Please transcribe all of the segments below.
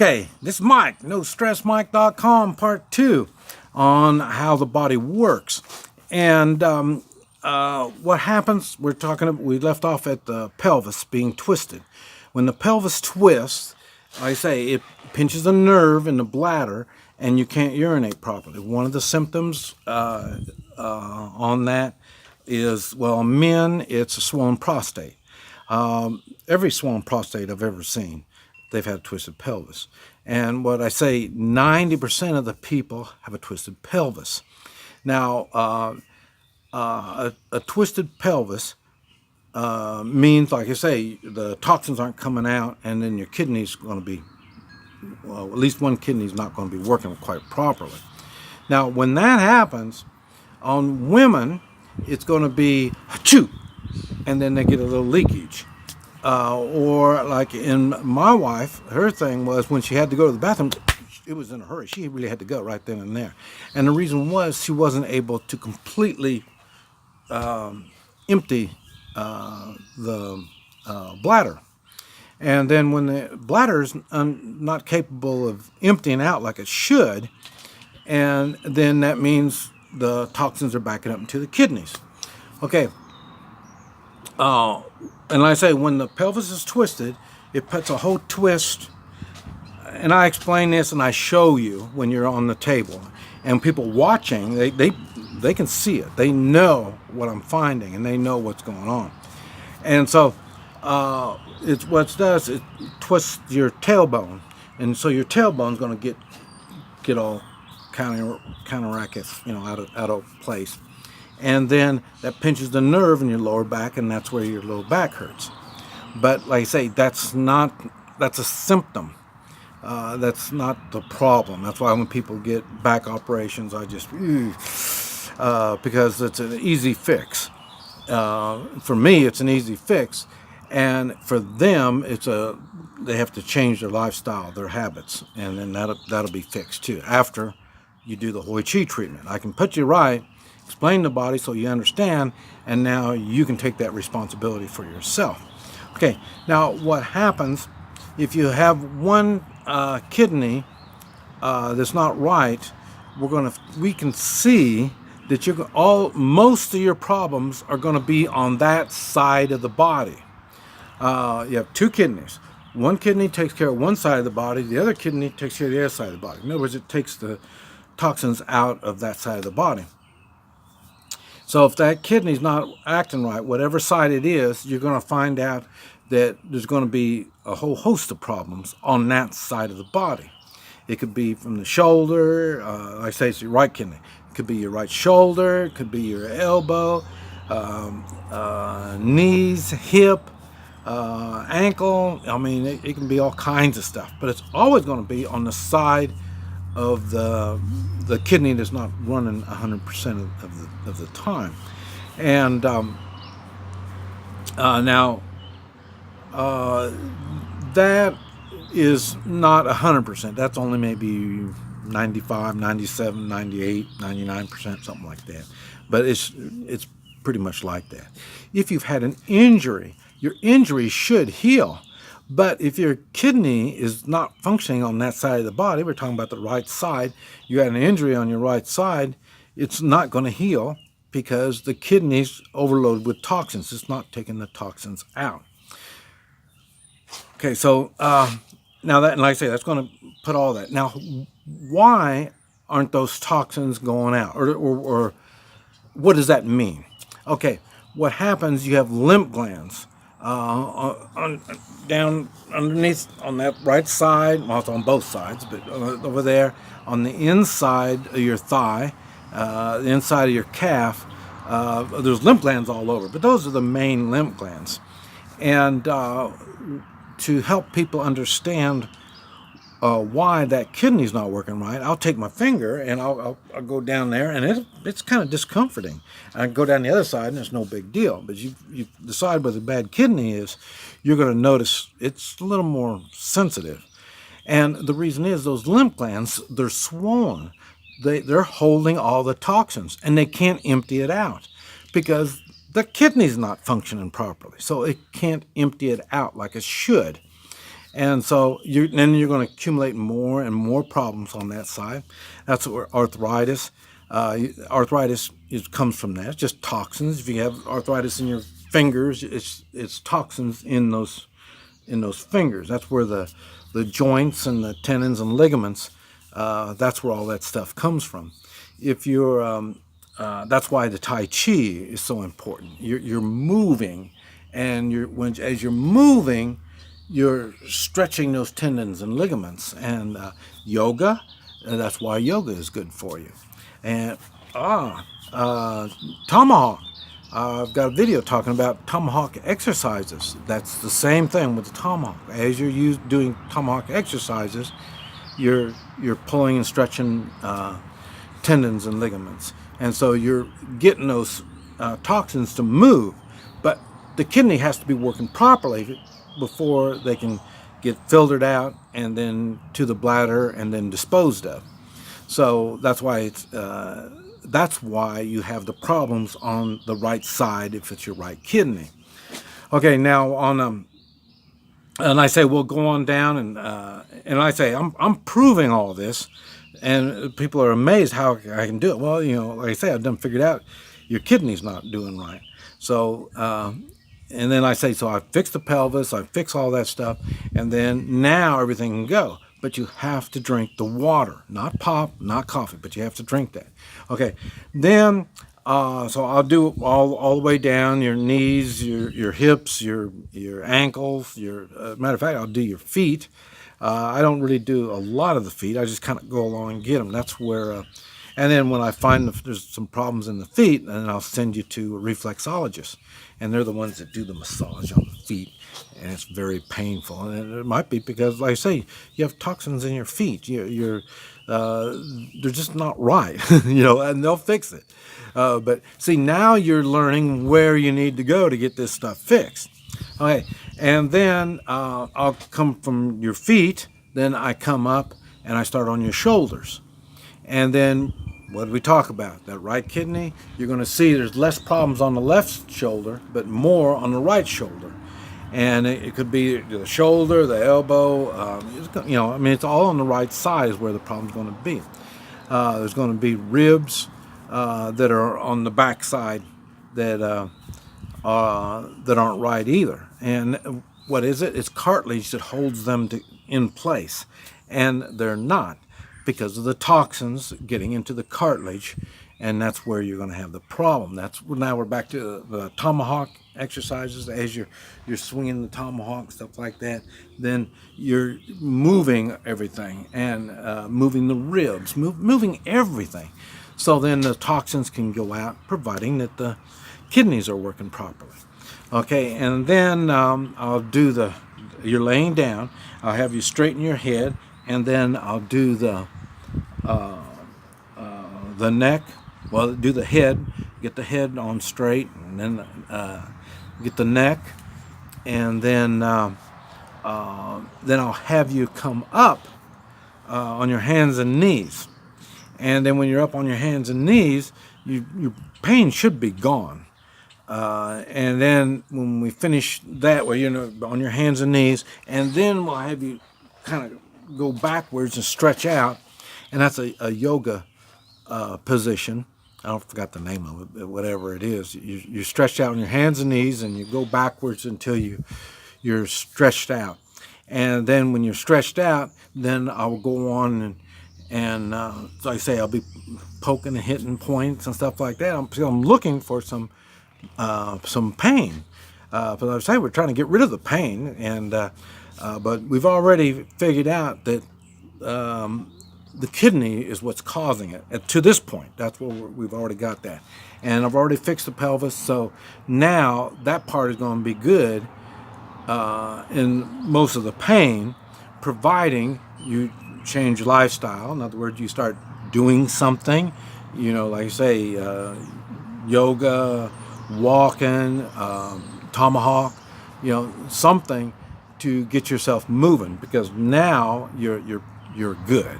Okay, this is Mike, NoStressMike.com, part 2 on how the body works. And what happens, we left off at the pelvis being twisted. When the pelvis twists, like I say, it pinches a nerve in the bladder and you can't urinate properly. One of the symptoms on that is, well, men, it's a swollen prostate. Every swollen prostate I've ever seen, they've had a twisted pelvis. And what I say, 90% of the people have a twisted pelvis. Now, a twisted pelvis means, like I say, the toxins aren't coming out, and then your kidney's going to be, well, at least one kidney's not going to be working quite properly. Now, when that happens, on women, it's going to be achoo, and then they get a little leakage. Or like in my wife, her thing was when she had to go to the bathroom, it was in a hurry. She really had to go right then and there. And the reason was she wasn't able to completely empty the bladder. And then when the bladder's not capable of emptying out like it should, and then that means the toxins are backing up into the kidneys. Okay. And like I say, when the pelvis is twisted, it puts a whole twist. And I explain this and I show you when you're on the table. And people watching, they can see it. They know what I'm finding and they know what's going on. And so it's what it does, it twists your tailbone. And so your tailbone's going to get all kind of racket, out of place. And then that pinches the nerve in your lower back, and that's where your lower back hurts. But like I say, that's a symptom. That's not the problem. That's why when people get back operations, I just, because it's an easy fix. For me, it's an easy fix. And for them, they have to change their lifestyle, their habits, and then that'll be fixed too. After you do the Hoi Chi treatment, I can put you right, explain the body so you understand, and now you can take that responsibility for yourself. Okay, now what happens if you have one kidney that's not right? We can see that most of your problems are going to be on that side of the body. You have two kidneys. One kidney takes care of one side of the body. The other kidney takes care of the other side of the body. In other words, it takes the toxins out of that side of the body. So if that kidney's not acting right, whatever side it is, you're going to find out that there's going to be a whole host of problems on that side of the body. It could be from the shoulder, like I say, it's your right kidney. It could be your right shoulder, it could be your elbow, knees, hip, ankle. I mean, it can be all kinds of stuff, but it's always going to be on the side of the kidney that's not running 100% of the time. And now that is not 100%. That's only maybe 95, 97, 98, 99%, something like that. But it's pretty much like that. If you've had an injury, your injury should heal. But if your kidney is not functioning on that side of the body, we're talking about the right side, you had an injury on your right side, it's not going to heal because the kidney's overloaded with toxins. It's not taking the toxins out. Okay, so now that, and like I say, that's going to put all that. Now, why aren't those toxins going out? Or what does that mean? Okay, what happens, you have lymph glands down underneath on that right side, well, it's on both sides, but over there on the inside of your thigh, the inside of your calf, there's lymph glands all over, but those are the main lymph glands. And to help people understand why that kidney's not working right, I'll take my finger and I'll go down there, and it's kind of discomforting. I go down the other side and it's no big deal, but you decide where the bad kidney is, you're going to notice it's a little more sensitive. And the reason is those lymph glands, they're swollen. They're holding all the toxins and they can't empty it out because the kidney's not functioning properly, so it can't empty it out like it should. And so then you're going to accumulate more and more problems on that side. That's where arthritis. Arthritis comes from that. It's just toxins. If you have arthritis in your fingers, it's toxins in those fingers. That's where the joints and the tendons and ligaments. That's where all that stuff comes from. If you're that's why the Tai Chi is so important. You're moving, and as you're moving, you're stretching those tendons and ligaments. And yoga, that's why yoga is good for you. And tomahawk. I've got a video talking about tomahawk exercises. That's the same thing with the tomahawk. As you're doing tomahawk exercises, you're pulling and stretching tendons and ligaments, and so you're getting those toxins to move. But the kidney has to be working properly before they can get filtered out and then to the bladder and then disposed of. So that's why you have the problems on the right side if it's your right kidney. Okay, now and I say, well, go on down, and I say, I'm proving all this, and people are amazed how I can do it. Well, like I say, I've done figured out your kidney's not doing right. So, and then I say, so I fix the pelvis, I fix all that stuff, and then now everything can go. But you have to drink the water, not pop, not coffee, but you have to drink that. Okay, then so I'll do all the way down your knees, your hips, your ankles. Matter of fact, I'll do your feet. I don't really do a lot of the feet. I just kind of go along and get them. That's where, and then when I find there's some problems in the feet, then I'll send you to a reflexologist, and they're the ones that do the massage on the feet, and it's very painful. And it might be because, like I say, you have toxins in your feet. They're just not right, and they'll fix it. But see, now you're learning where you need to go to get this stuff fixed. Okay, and then I'll come from your feet, then I come up and I start on your shoulders. And then what did we talk about? That right kidney, you're going to see there's less problems on the left shoulder, but more on the right shoulder. And it could be the shoulder, the elbow, it's all on the right side is where the problem's going to be. There's going to be ribs that are on the back side that aren't right either. And what is it? It's cartilage that holds them in place, and they're not because of the toxins getting into the cartilage, and that's where you're going to have the problem. Now we're back to the tomahawk exercises. As you're swinging the tomahawk, stuff like that, then you're moving everything and moving the ribs, moving everything. So then the toxins can go out, providing that the kidneys are working properly. Okay, and then I'll do you're laying down, I'll have you straighten your head, and then I'll do the neck. Well, do the head, get the head on straight, and then get the neck, and then I'll have you come up on your hands and knees. And then when you're up on your hands and knees, your pain should be gone. And then when we finish that way, on your hands and knees, and then we'll have you kind of go backwards and stretch out. And that's a yoga position. I forgot the name of it, but whatever it is. You stretch out on your hands and knees, and you go backwards until you're stretched out. And then when you're stretched out, then I will go on and like I say, I'll be poking and hitting points and stuff like that. I'm looking for some pain. But like I say, we're trying to get rid of the pain, and but we've already figured out that the kidney is what's causing it. To this point, that's where we've already got that, and I've already fixed the pelvis. So now that part is going to be good in most of the pain, providing you change your lifestyle. In other words, you start doing something, like I say, yoga, walking, tomahawk, something to get yourself moving, because now you're good.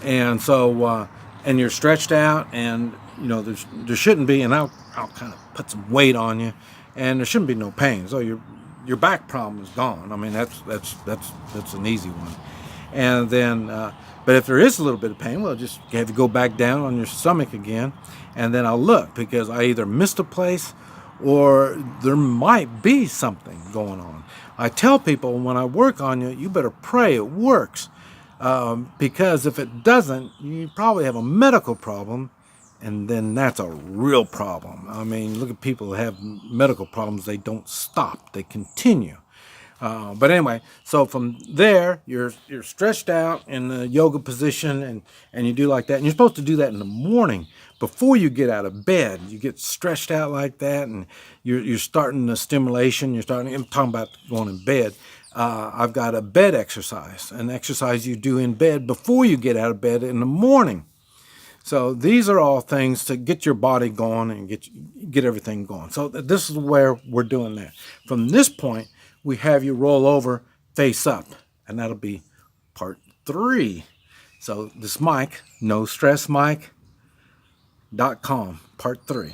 And so and you're stretched out, and there shouldn't be, and I'll kind of put some weight on you, and there shouldn't be no pain. So you're your back problem is gone. I mean, that's an easy one. And then, but if there is a little bit of pain, well, just have to go back down on your stomach again, and then I'll look, because I either missed a place or there might be something going on. I tell people when I work on you, you better pray it works, because if it doesn't, you probably have a medical problem, and then that's a real problem. I mean, look at people who have medical problems. They don't stop. They continue. But anyway, so from there, you're stretched out in the yoga position, and you do like that. And you're supposed to do that in the morning before you get out of bed. You get stretched out like that, and you're starting the stimulation. I'm talking about going in bed. I've got a bed exercise, an exercise you do in bed before you get out of bed in the morning. So these are all things to get your body going and get everything going. So this is where we're doing that. From this point, we have you roll over face up, and that'll be part 3. So this Mike, NoStressMike.com, part 3.